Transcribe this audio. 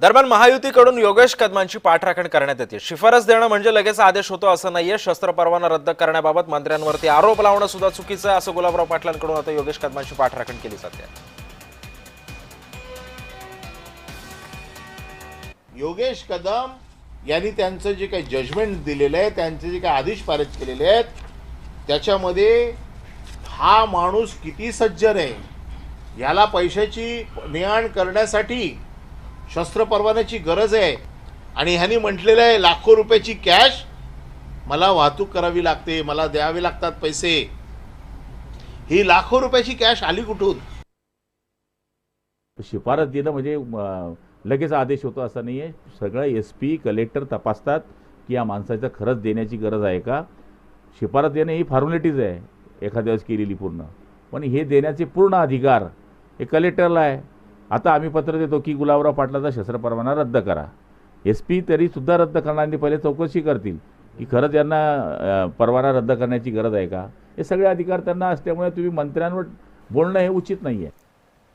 दरम्यान महायुतीकडून योगेश कदमांची पाठराखण करण्यात येते। शिफारस देणं म्हणजे लगेच आदेश होतो असं नाहीये। शस्त्र परवाना रद्द करण्याबाबत मंत्र्यांवरती आरोप लावणं सुद्धा चुकीचं आहे असं गुलाबराव पाटलांकडून आता योगेश कदमांची पाठराखण केली जाते। योगेश कदम यांनी त्यांचं जे काही जजमेंट दिलेलं आहे, त्यांचे जे काही आदेश पारित केलेले आहेत, त्याच्यामध्ये हा माणूस किती सज्जन आहे, याला पैशाची ने-आण करण्यासाठी शस्त्र परवान्याची गरज आहे। आणि ह्यांनी म्हटलेलं आहे लाखो रुपयाची कॅश मला वाहतूक करावी लागते, मला द्यावे लागतात पैसे। ही लाखो रुपयाची कॅश आली कुठून? शिफारस देणं म्हणजे लगेच आदेश होतो असं नाही आहे। सगळं SP कलेक्टर तपासतात की या माणसाचं खरंच देण्याची गरज आहे का। शिफारस देणे ही फॉर्मॅलिटीज आहे एखाद्या वेळेस केलेली पूर्ण, पण हे देण्याचे पूर्ण अधिकार हे कलेक्टरला आहे। आता आम्ही पत्र देतो की गुलाबराव पाटलाचा शस्त्र परवाना रद्द करा। SP तरीसुद्धा रद्द करणारी पहिले चौकशी करतील की खरंच यांना परवाना रद्द करण्याची गरज आहे का। हे सगळे अधिकार त्यांना असल्यामुळे तुम्ही मंत्र्यांवर बोलणं हे उचित नाही आहे।